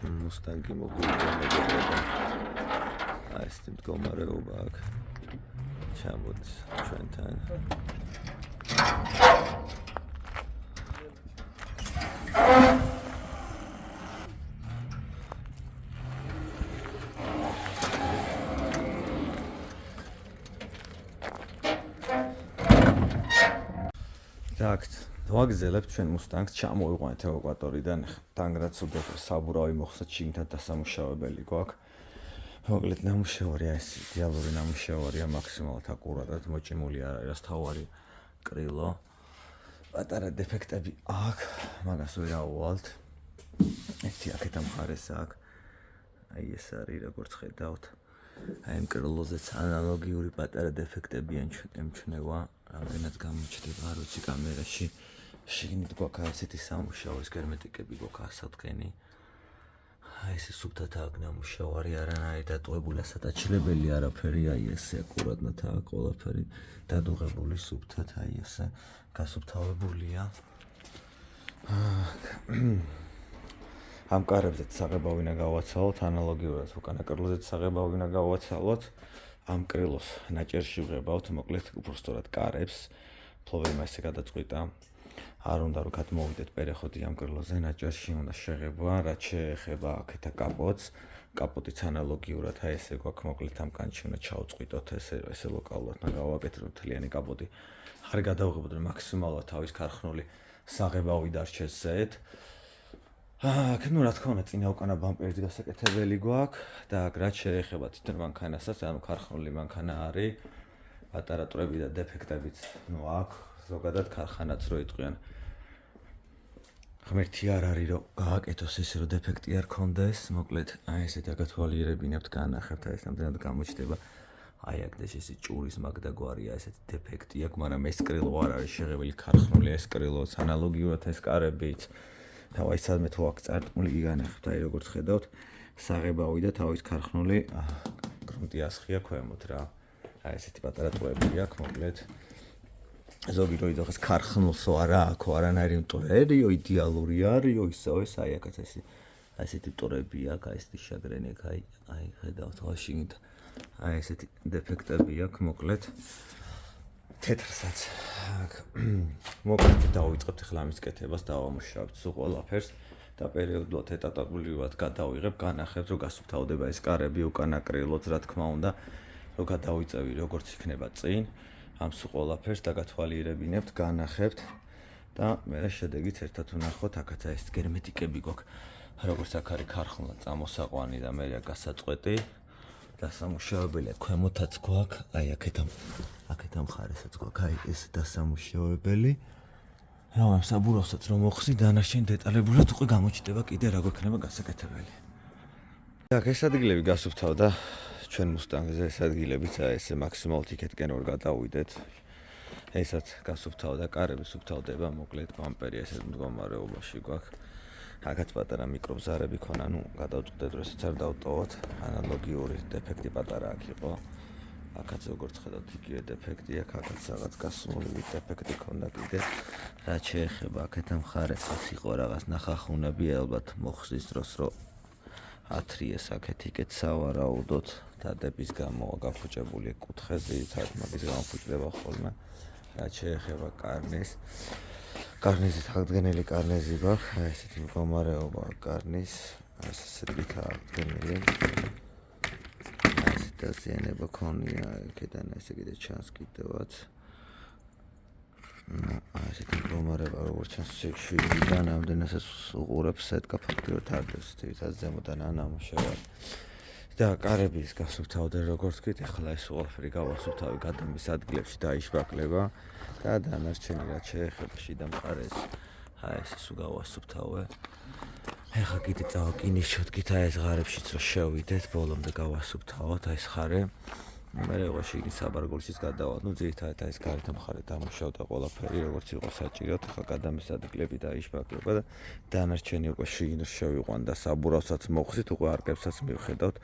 მუსტანგი მოგვიყვება. აი ეს მდგომარეობა აქ. ჩამოდის ჩვენთან. Так, ვაგზელებთ ჩვენ მუსტანგს, ჩამოვიყვანეთ ევაკუატორიდან, დანგრაც უდექს საბურავი მოხსა ჩინთან დასამუშავებელი გვაქვს. მოკლედ ნამუშევარი ეს იდეალური ნამუშევარია, მაქსიმალურად აკურატად მოჭიმული არ არის, თავარი კრილო. პატარა დეფექტები აქვს, მაგას ვერ აუვალთ. ერთი აქეთ ამხარეს აქვს. აი ეს არის როგორც ხედავთ. აი ამ კრილოზეც ანალოგიური პატარა დეფექტები ემჩნევა. რამდენად გამოჩნდება, არ ვიცი კამერაში. შიგნით გვაქვს ასეთი სამუშაო, ეს გერმეტიკები გვაქვს ასათქენი. აი ეს სუფთად აქვს ნამუშევარი, არანაირი დატოვებული ასატაჩილებელი არაფერი, აი ესე აკურატად აქვს ყველაფერი დადუღებული სუფთად, აი ესე გასუფთავებულია. ამ კარებზეც საღებავი უნდა გავაცალოთ, ანალოგიურად უკანა კრილოზეც საღებავი უნდა გავაცალოთ. ამ კრილოს ნაჭერში ვღებავთ, მოკლედ უბრალოდ კარებს, ფლობერმა ესე გადაწყვიტა. არ უნდა რომ გადმოვიდეთ პერეხოდი ამ კრილოზე, ნაჭერში უნდა შეღება, რაც შეეხება აქეთა კაპოტს. კაპოტიც ანალოგიურად აი ესე გვაქვს, მოკლედ ამ კანჩი უნდა ჩაუწყვიტოთ, ესე ლოკალურად უნდა გავაკეთოთ მთლიანი კაპოტი. არ გადავღებოთ რომ მაქსიმალურად თავის ქარხნული საღებავი დარჩეს ზედ. აქ ნუ რა თქმა უნდა წინა უკანა ბამპერიც გასაკეთებელი გვაქვს და აქ რაც შეეხება თვითონ მანქანასაც, ანუ ქარხნული მანქანა არის, პატარა ტვრები და დეფექტებიც ნუ აქვს, ზოგადად ქარხანაც რო იტყვიან. ღმერთი არ არის რომ გააკეთოს ესე რომ დეფექტი არ ქონდეს, მოკლედ აი ესე დაგათვალიერებინებთ, განახებთ, აი ეს რამდენად გამოჩნდება. აი აქ და ესე ჭურის მაგდა გვარია, ესეთი დეფექტი აქვს, მაგრამ ეს კრილო არ არის შეღებილი ქარხნული, ეს კრილოც ანალოგიურად ეს კარებიც. თავი სადმე თუ აქ წარტმული განახებთ, აი როგორც ხედავთ, საღებავი და თავის ქარხნული გრუნტი ასხია ქვემოთ რა. აი ესეთი პატარა ტყვეები აქვს, მოკლედ. ზოგი რო იდოხეს ქარხნულსო არა აქვს, არანაირი მტვერიო, იდეალური არისო, ისევ აი აქაც ესეთი ტვრები აქვს, აი ესეთი შაგრენი აქვს, აი ხედავთ, შიგნით აი ესეთი დეფექტები აქვს, მოკლედ. თეთრსაც მოკლედ დავიწყებთ ახლა ამის კეთებას, დავამუშავებთ სულ ყველაფერს და პერიოდულად ეტაპობრივად გადავიღებ, განახებთ რომ გასუფთავდება ეს კარები, უკანა კრილოც რა თქმა უნდა, რომ გადავიწევი როგორც იქნება წინ, ამ სულ ყველაფერს დაგათვალიერებინებთ, განახებთ და მე შედეგიც ერთად ვნახოთ, აქაც ეს გერმეტიკები გვაქვს, როგორც აქ არის ქარხნულად წამოსაყვანი და მე გასაწყვეტი. დასამუშავებელი ქვემოთაც გვაქვს, აი აქეთ ამხარესაც გვაქვს, აი ეს დასამუშავებელი. რა ამ საბურავსაც რომ მოხსნი, დანარჩენი დეტალებურად უკვე გამოჩნდება კიდე რა გვექნება გასაკეთებელი. აქ ეს ადგილები გასუფთავდა ჩვენ მუსტანგზე, ეს ადგილებიც აი ესე მაქსიმალურად იქეთკენ ვერ გადავიდეთ. ესაც გასუფთავდა, კარები სუფთავდება, მოკლედ ბამპერი ესე მდგომარეობაში გვაქვს. აქაც პატარა მიკრობზარები ქონა, ნუ გადავწყვეტეთ რომ ესეც არ დავტოვოთ, ანალოგიური დეფექტი პატარა აქ იყო. აქაც როგორც ხედავთ, იგივე დეფექტი აქვს, აქაც რაღაც გასული დეფექტი ქონდა კიდე. რაც შეეხება აქეთ მხარესაც იყო რაღაც ნახახუნები, ალბათ მოხსნის დროს რომ ათრიეს აქეთ იქეთ სავარაუდოდ, დადების გამო გაფუჭებული კუთხეზე, მაგის გამო ფუჭდება ხოლმე. რაც შეეხება კარნის კარნიზით აღდგენილი კარნიზი გვაქვს, აი ესეთი მდგომარეობა კარნის, ესეთი აღდგენილი. აი ესეთი დაზიანება ქონია, იქიდან ესე კიდე ჩანს კიდევაც. აი ესეთი მდგომარეობა როგორც ჩანს შვიდიდან ამდენასაც უყურებს სეტკა ფაქტიურად არდებს, თვითონ ზემოდან ანამუშევარი. და კარების გასუფთავდნენ როგორც ვთქვით, ახლა ეს ყველაფერი გავასუფთავი გადამის ადგილებში დაიშბაკლება და დანარჩენი რაც შეეხება შიდა მხარეს, აი ეს სულ გავასუფთავე. ახლა კიდე წავაკინიშოთ, აი ეს ღარებშიც რომ შევიდეთ, ბოლომდე გავასუფთავოთ აი ეს ხარე. მე რა შიგნით საბარგულშიც გადავალ, ნუ ძირითადად აი ეს გარეთ მხარე დამუშავდა ყველაფერი, როგორც იყო საჭიროდ, ახლა გადამის ადგილები დაიშბაკლება და დანარჩენი უკვე შიგნით შევიყვან და საბურავსაც მოხსით, უკვე არკებსაც მივხედავთ,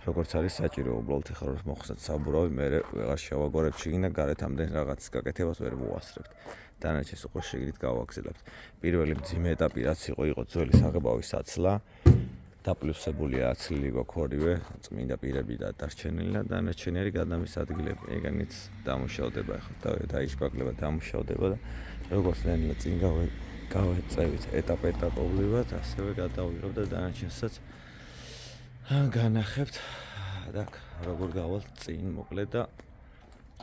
როგორც არის საჭირო, უბრალოდ ახლა რომ მოხსნათ საბურავი, მე ვეღარ შევაგორებ შიგნით და გარეთ ამდენ რაღაცის გაკეთებას ვერ მოვასწრებთ. დანარჩენს უკვე შიგნით გავაგზავნებთ. პირველი მძიმე ეტაპი რაც იყო ძველი საღებავის საცლა დაპლუსებულია აცლილი გვაქვს ორივე წმინდა პირები და დარჩენილი და დანარჩენი არის გადამის ადგილები. ეგანიც დამუშავდება ახლა დაიშპაკლება დამუშავდება და როგორც ნელა წინ გავეწევით ეტაპობრივად, ასევე გადავიღებ და დანარჩენსაც განახებთ და როგორ გავალთ წინ მოკლედ და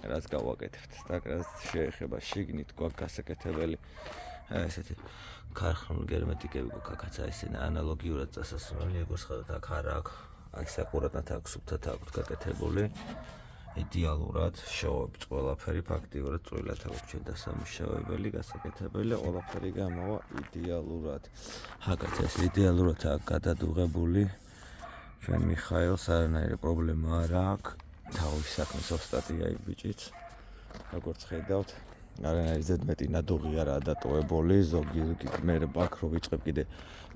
რაც გავაკეთებთ და რაც შეეხება შიგნით გვაქვს გასაკეთებელი ესეთი ქარხნული გერმეტიკები გვაქვს აქაც ესენა ანალოგიურად წასასვლელი როგორც ხედავთ აქ არ აქვს აი საყურადღებოდ აქ სუფთად აქვს გაკეთებული იდეალურად შოვებით ყველაფერი ფაქტიურად წვრილად აქვს ჩვენ დასამუშავებელი გასაკეთებელი ყველაფერი გამოვა იდეალურად აქაც ეს იდეალურად აქვს გადადუღებული ჩვენ მიხაილს არანაირი პრობლემა არ აქვს თავის საქმის ოსტატია ბიჭიც როგორც ხედავთ არანაირი ზედმეტი ნადუღი არაა დატოვებული ზოგი მე აქ რო ვიწყებ კიდე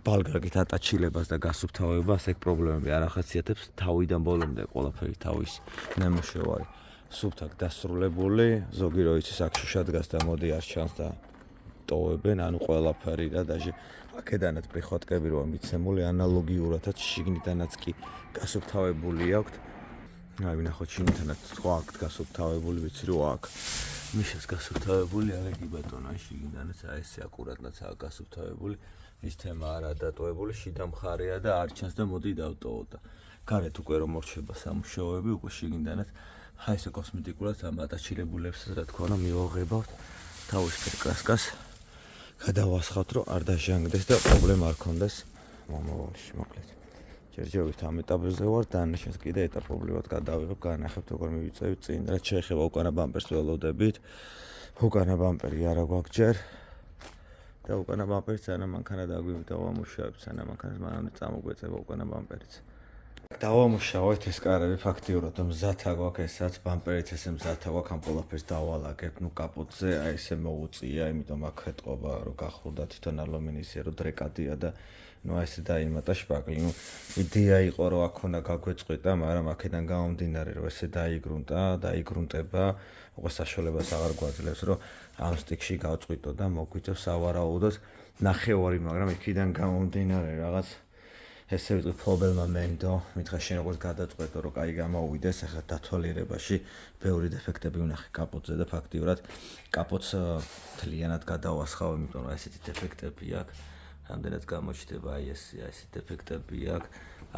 ბალგრაგით ატაჩილებას და გასუფთავებას ეგ პრობლემები არ ახასიათებს თავიდან ბოლომდე ყველაფერი თავის ნამუშევარი სუფთად დასრულებული ზოგი რო იცის აქ შუშა დგას და მოდი არ ჩანს და ტოვებენ ანუ ყველაფერი და დაჟე აქედანაც პრიხვატკები რო მიცემული ანალოგიურადაც შიგნიდანაც კი გასუფთავებული აქვს აი ვნახოთ შიგნიდანაც სხვა აქ გასუფთავებული ვიცი რომ აქ მიშას გასუფთავებული არ იგი ბატონო შიგნიდანაც აი ესე აკურატნაც აქვს გასუფთავებული ის თემა არა დატოვებული შიდა მხარეა და არ ჩანს და მოდი დავტოვო და გარეთ უკვე რომ მორჩება სამუშაოები უკვე შიგნიდანაც აი ესე კოსმეტიკურად ამ ატაჩილებულებს რა თქმა უნდა მივაღებავთ თავისფერ კრასკას გადავასხავთ რომ არ დაჟანგდეს და პრობლემა არ ქონდეს მომავალში მოკლედ ჯერჯერობით ამ ეტაპზე ვარ დანარჩენს კიდე ეტაპობრივად გადავიღებ განახებთ როგორ მივიწევით წინ რაც შეეხება უკანა ბამპერს ველოდებით უკანა ბამპერი არა გვაქვს ჯერ და უკანა ბამპერიც სანამ მანქანა დავამუშავებთ სანამ მანქანას მანამდე წამოგვეწება უკანა ბამპერიც დავამუშავეთ ეს კარები ფაქტიურად მზად აგვაქვს ესაც ბამპერიც ესე მზად აგვაქვს ამ ყველაფერს დავალაგებ ნუ კაპოტზე აი ესე მოუწია იმიტომ აქ ეთყობა რომ გახურდა თვითონ ალუმინისია რომ დრეკადია და ნუ აი ესე დაიმატა შპაკლი ნუ იდეა იყო რომ აქ უნდა გაგვეწყვეტა მაგრამ აქედან გამომდინარე რომ ესე დაიგრუნტება უკვე საშუალებას აღარ გვაძლევს რომ ამ სტიქში გავწყვიტო და მოგვიწევს სავარაუდოდ ნახევარი მაგრამ იქიდან გამომდინარე რაღაც ესე ვიტყვი ფლობელმა მენდო მითხა შენ როგორც გადაწყვეტო რომ კაი გამოვიდეს ახლა დათვალიერებაში ბევრი დეფექტები ვნახე კაპოტზე და ფაქტიურად კაპოტს მთლიანად გადავასხავ იმიტომ რომ ესეთი დეფექტები აქვს რამდენად გამოჩნდება აი ეს დეფექტები აქვს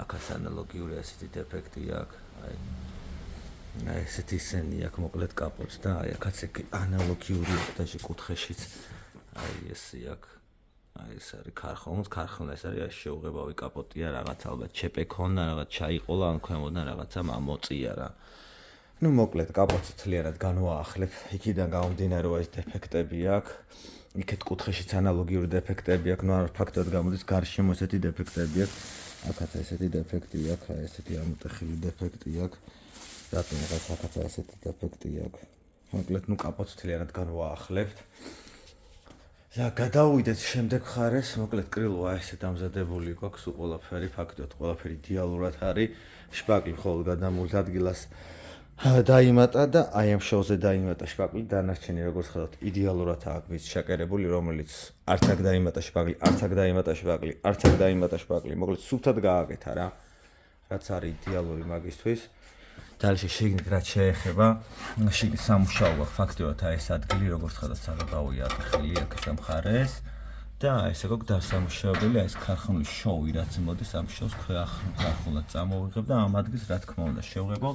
აქაც ანალოგიური ესეთი დეფექტი აქვს აი ესეთი ისენი აქვს მოკლედ კაპოტს და აი აქაც ანალოგიური და კუთხეშიც აი ესე აქვს აი ეს არის ქარხონა ეს არის შეუღებავი კაპოტია რაღაც ალბათ ჩეპე ქონა რაღაც ჩაიყოლა ან ქვემოდან რაღაცა მოწია რა ნუ მოკლედ კაპოტს თლიანად განვაახლებ იქიდან გამომდინარე რომ ეს დეფექტები აქვს იქეთ კუთხეშიც ანალოგიური დეფექტები აქვს ნუ არ ფაქტობრივად გამოდის გარშემო ესეთი დეფექტები აქვს აქაც ესეთი დეფექტი აქვს ესეთი ამოტეხილი დეფექტი აქვს რატომ აქაც ესეთი დეფექტი აქვს მოკლედ ნუ კაპოტს თლიანად განვაახლებთ და გადავიდეთ შემდეგ ხარეს, მოკლედ კრილოა ესე დამზადებული გვაქვს ყველაფერი, ფაქტობრივად ყველაფერი იდეალურად არის. შპაკლი მხოლოდ გადამულთ ადგილას დაიმატა და აი ამ შოუზე დაიმატა შპაკლი, დანარჩენი როგორც ხედავთ, იდეალურად აქვს შეკერებული, რომელიც არც აქ დაიმატა შპაკლი, არც აქ დაიმატა შპაკლი, არც აქ დაიმატა შპაკლი, მოკლედ სუფთად გააკეთა რა. რაც არის იდეალური მაგისთვის. Dalsze შიგნით რაც შეეხება შიგნით სამუშაოა ფაქტიურად აი ეს ადგილი როგორც ხედავთ საღებავია ატეხილი აქ სამხარეს და ესე გქ დასამუშავებელი აი ეს ქარხნული შოუი რაც მოდის ამ შოუს ქარხნულად წამოვიღებ და ამ ადგილს რა თქმა უნდა შევღებავ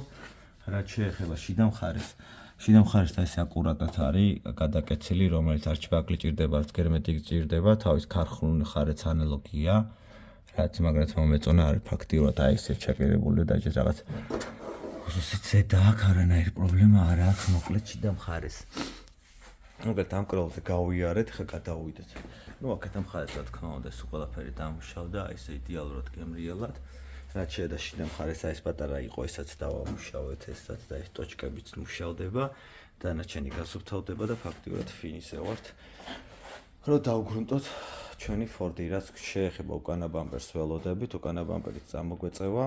რაც შეეხება შიდა მხარეს და ესე აკურატად არის გადაკეთილი რომელიც არ შპაკლი ჭირდება არც გერმეტიკი ჭირდება თავის ქარხნული მხარეც ანალოგია რაც მაგრამ მომეწონა არის ფაქტიურად აი ესე ჩაკერებული და ეს რაღაც ზედა აქ არანაირი პრობლემა არ აქვს მოკლედ შიდა მხარეს. მოკლედ ამ კროლზე გავიარეთ, ხა გადავიდეთ. ნუ აქეთ ამ მხარეს რა თქმა უნდა ეს ყველაფერი დამუშავდა, აი ესე იდეალურად გემრიელად. რაც შეედა შიდა მხარეს აი ეს პატარა იყო, ესაც დავამუშავეთ, ესაც და ეს ტოჩკებიც მუშავდება, დანარჩენი გასუფთავდება და ფაქტიურად ფინისზე ვართ. რომ დავგრუნტოთ ჩვენი ფორდი, რაც შეეხება უკანა ბამპერს ველოდებით, უკანა ბამპერიც წამოგვეწევა.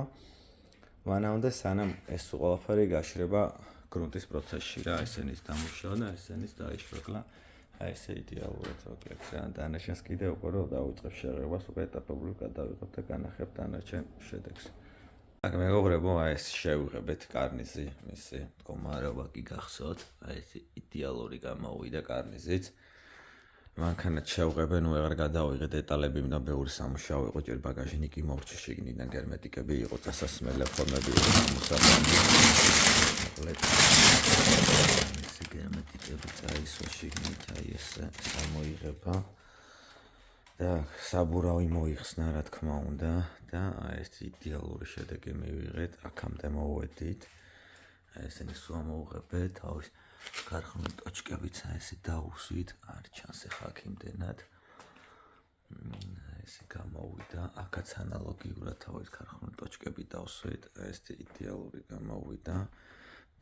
მანამდე სანამ ეს ყველაფერი გაშრება გრუნტის პროცესში რა ესენის დამუშავდა ესენის დაიშვრაკლა აი ესე იდეალურად მოკლედ რა დანარჩენს კიდე უკვე რომ დავიწყებ შეღებას უკვე ეტაპობრივ გადავიღებ და განახებ დანარჩენ შედეგს. აქ მეგობრებო აი ეს შევიღებთ კარნიზი მისი მდგომარეობა კი გახსოვთ აი ეს იდეალური გამოვიდა კარნიზიც მანქანაც შევღებენ უეღარ გადავიღე დეტალები მინდა ბევრი სამუშაო იყო ჯერ ბაგაჟნიკი მორჩი შიგნიდან გერმეტიკები იყო წასასმელი ფორმები იყო მოსაბამი მოკლედ ეს გერმეტიკები წაისვა შიგნით აი ესე გამოიღება და საბურავი მოიხსნა რა თქმა უნდა და აი ეს იდეალური შედეგი მივიღეთ აქამდე მოვედით აი ესენი სულ მოვღებეთ თავის გარხმული ტოჩკებიც აი ესე დაუსვით არ ჩანს ახლა აქ იმდენად ესე გამოვიდა აქაც ანალოგიურად თავის გარხმული ტოჩკები დავსვით აი ეს იდეალური გამოვიდა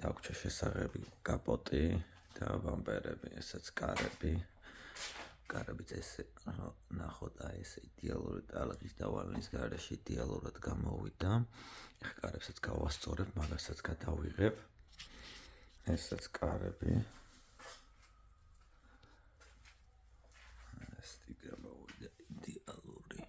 დაგვრჩა შესაღები კაპოტი და ბამპერები ესაც კარებიც ესე ნახოთ აი ეს იდეალური ტალღის დავალენის გარეშე იდეალურად გამოვიდა ახლა კარებსაც გავასწორებ მაგასაც გადავიღებ ესაც კარები ეს გამოვიდა იდეალური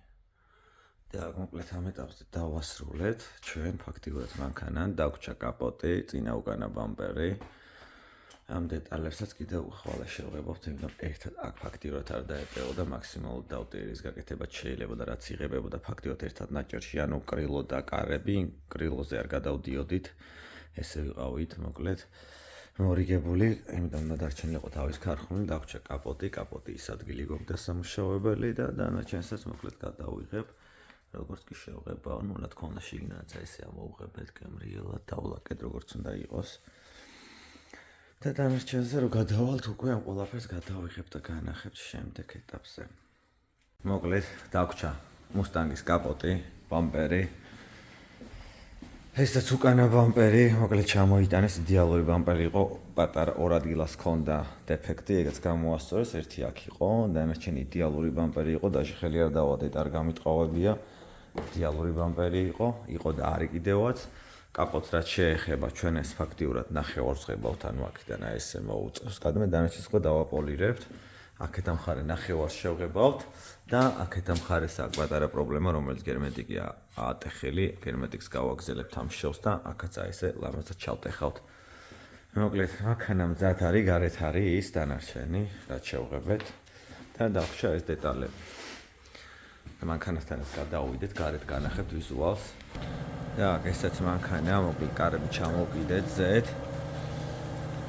და მოკლედ ამ ეტაპზე დავასრულეთ ჩვენ ფაქტიურად მანქანან დაგვრჩა კაპოტი წინა უკანა ბამპერი ამ დეტალებსაც კიდევ ხვალე შევღებავთ იმიტომ ერთად აქ ფაქტიურად არ დაეპყროდა მაქსიმალურად დავტირის გაკეთებაც შეიძლება და რაც იღებებოდა ფაქტიურად ერთად ნაჭერში ანუ კრილო და კარები კრილოზე არ გადავდიოდით ესე ვიყავით მოკლედ მორიგებული იმიტომ უნდა დარჩენილიყო თავის ქარხნული დაგვრჩა კაპოტი ის ადგილი გვაქვს დასამუშავებელი და დანარჩენსაც მოკლედ გადავიღებ როგორც კი შევღებავ ნუ რა თქმა უნდა შიგნაც ესე ამოვღებეთ გემრიელად დავლაკეთ როგორც უნდა იყოს და დანარჩენზე რომ გადავალთ უკვე ამ ყველაფერს გადავიღებთ და განახებთ შემდეგ ეტაპზე. მოკლედ დაგვრჩა მუსტანგის კაპოტი, ბამპერი. ესეც უკანა ბამპერი, მოკლედ ჩამოიტანეს იდეალური ბამპერი იყო, პატარა ორ ადგილას ჰქონდა დეფექტი, ეგაც გამოასწორეს, ერთი აქ იყო, დანარჩენი იდეალური ბამპერი იყო, დაჟე ხელი არ დავადეთ, არ გამიტყავებია. იდეალური ბამპერი იყო და არის კიდევაც. კაპოტს რაც შეეხება ჩვენ ეს ფაქტიურად ნახევარს ღებავთ ანუ აქედან აი ესე მოუწევს გადმე დანარჩენს უკვე დავაპოლირებთ აქეთ ამხარე ნახევარს შევღებავთ და აქეთ ამხარეს აქ პატარა პრობლემა რომელიც გერმეტიკი ატეხილი გერმეტიკს გავაგზელებთ ამ შევს და აქაც აი ესე ლამაზად ჩავტეხავთ მოკლედ მანქანა მზად არის გარეთ არის ის დანარჩენი რაც შევღებეთ და დავხშა ეს დეტალები მანქანასთან გადავიდეთ გარეთ განახებთ ვიზუალს და ესაც მანქანა მოკლედ კარები ჩამოვკიდეთ ზედ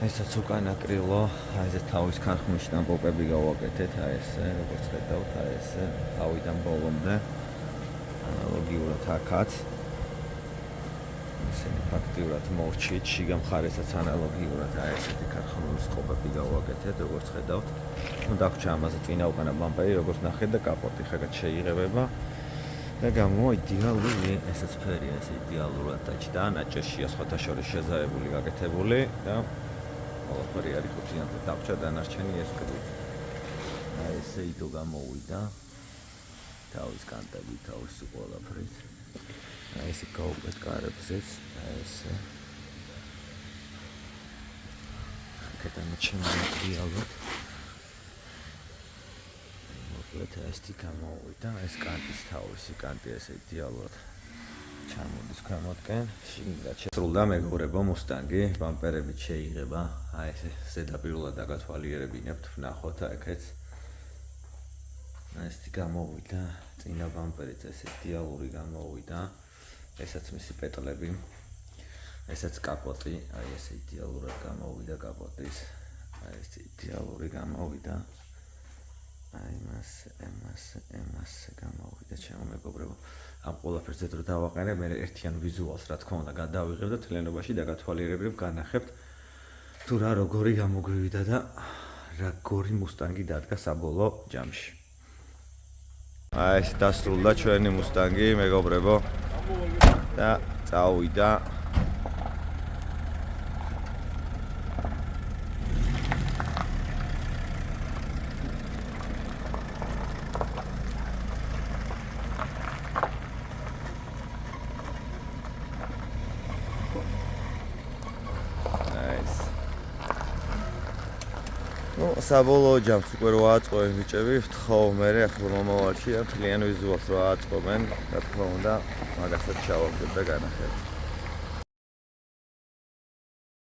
ესაც უკანა კრილო აი ეს თავის ქარხნის შტამპები გავაკეთეთ აი ესე როგორც ხედავთ აი ესე თავიდან ბოლომდე ანალოგიურად აქაც ისინი ფაქტიურად მორჩით შიგა მხარესაც ანალოგიურად აი ესეთი ქარხნის ყობები გავაკეთეთ როგორც ხედავთ ნუ დაგვრჩა ამაზე წინა უკანა ბამპერი როგორც ნახეთ და კაპოტი ხაგაც შეიღებება და გამოვა იდეალური ესეც ფერია ეს იდეალურად დაჭდა ნაჭერშია სხვათა შორის შეზავებული გაკეთებული და ყველაფერი არის ხუთიანზე დაგვრჩა დანარჩენი ეს კრილი აი ესე იდო გამოვიდა თავის კანტები თავის ყველაფრით აი ესე გავუკეთ კარებზეც აი ესე აქედან შემოიალოთ ეს გამოვიდა ეს კანტის თავისი კანტი ესე იდეალურად ჩამოდის ქვემოთკენ შიგნიდან შესრულდა მეგობრებო მუსტანგი ბამპერებით შეიღება აი ესე ზედაპირულად დაგათვალიერებინებთ ვნახოთ აქაც ეს გამოვიდა წინა ბამპერიც ეს იდეალური გამოვიდა ესაც მისი პეტლები ესაც კაპოტი აი ესე იდეალურად გამოვიდა კაპოტის აი ეს იდეალური გამოვიდა აი მასე გამოვიდა ჩემო მეგობრებო ამ ყველაფერს ზედრო დავაყენებ მე ერთიან ვიზუალს რა თქმა უნდა გადავიღებ და თლიანობაში დაგათვალიერებებ განახებთ თუ რა როგორი გამოგვივიდა და როგორი მუსტანგი დადგა საბოლოო ჯამში აი ეს დასრულდა ჩვენი მუსტანგი მეგობრებო და წავიდა საბოლოო ჯამს უკვე რო აწყობენ ბიჭები, ვთხოვ მე ახლა მომავალში მთლიან ვიზუალს რო აწყობენ, რა თქმა უნდა, მაგასაც ჩავაგდებ და განახერხებ.